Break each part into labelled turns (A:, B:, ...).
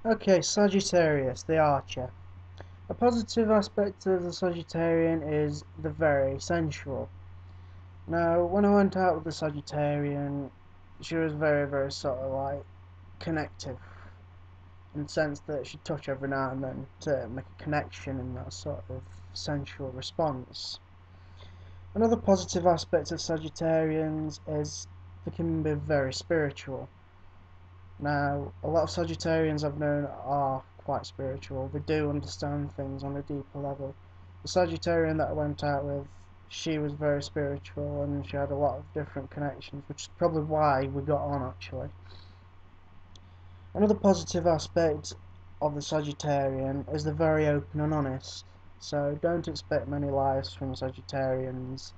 A: Okay, Sagittarius, the archer. A positive aspect of the Sagittarian is the very sensual. Now, when I went out with the Sagittarian, she was very, very sort of like connective, in the sense that she'd touch every now and then to make a connection in that sort of sensual response. Another positive aspect of Sagittarians is they can be very spiritual. Now, a lot of Sagittarians I've known are quite spiritual. They do understand things on a deeper level. The Sagittarian that I went out with, she was very spiritual and she had a lot of different connections, which is probably why we got on actually. Another positive aspect of the Sagittarian is they're very open and honest. So don't expect many lies from Sagittarians.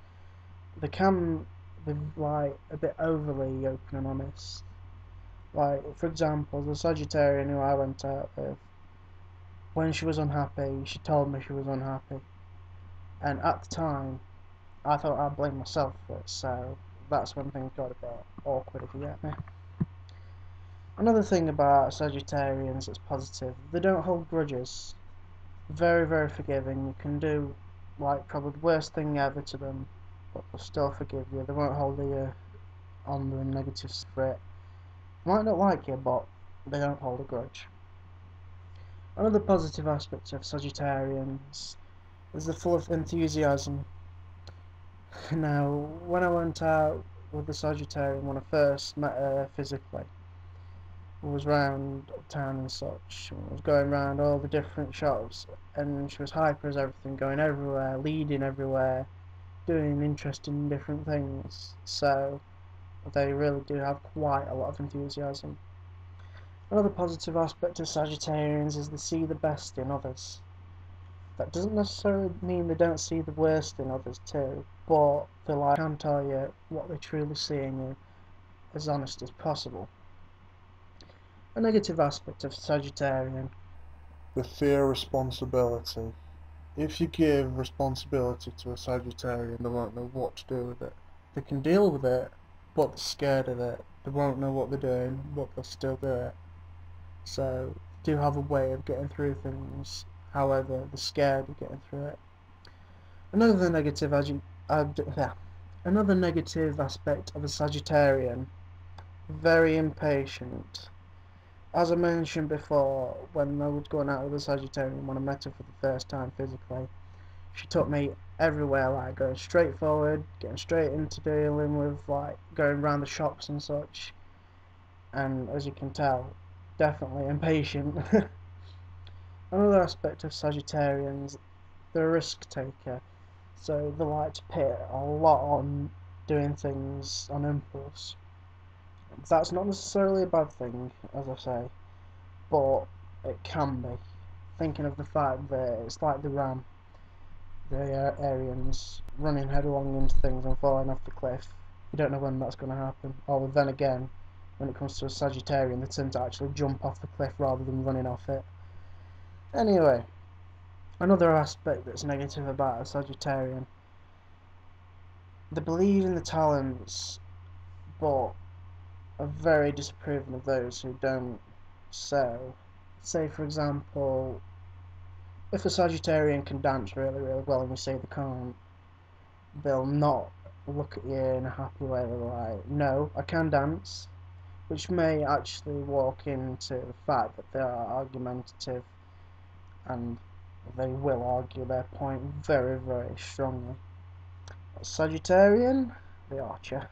A: They can be like a bit overly open and honest. Like, for example, the Sagittarian who I went out with, when she was unhappy, she told me she was unhappy. And at the time, I thought I'd blame myself for it, so that's when things got a bit awkward, if you get me. Another thing about Sagittarians that's positive, they don't hold grudges. Very, very forgiving. You can do, like, probably the worst thing ever to them, but they'll still forgive you. They won't hold you on the negative spirit. They might not like you, but they don't hold a grudge. Another positive aspect of Sagittarians is they're full of enthusiasm. Now, when I went out with the Sagittarian when I first met her physically, I was round town and such, I was going round all the different shops, and she was hyper as everything, going everywhere, leading everywhere, doing interesting different things, so they really do have quite a lot of enthusiasm. Another positive aspect of Sagittarians is they see the best in others. That doesn't necessarily mean they don't see the worst in others too, but they like can tell you what they truly see in you as honest as possible. A negative aspect of Sagittarian.
B: The fear of responsibility. If you give responsibility to a Sagittarian, they won't know what to do with it.
A: They can deal with it, but they're scared of it. They won't know what they're doing, but they'll still do it. So, they do have a way of getting through things. However, they're scared of getting through it. Another negative Another negative aspect of a Sagittarian, very impatient. As I mentioned before, when I was going out with a Sagittarian, when I met her for the first time physically, she took me everywhere, like going straight forward, getting straight into dealing with like going around the shops and such. And as you can tell, definitely impatient. Another aspect of Sagittarians, they're a risk taker. So they like to put a lot on doing things on impulse. That's not necessarily a bad thing, as I say, but it can be. Thinking of the fact that it's like the Aryans running headlong into things and falling off the cliff. You don't know when that's going to happen. Or then again, when it comes to a Sagittarian, they tend to actually jump off the cliff rather than running off it. Anyway, another aspect that's negative about a Sagittarian, they believe in the talents, but are very disapproving of those who don't. So, say for example, if a Sagittarian can dance really, really well and you say they can't, they'll not look at you in a happy way. They're like, no, I can dance, which may actually walk into the fact that they are argumentative and they will argue their point very, very strongly. Sagittarian, the archer.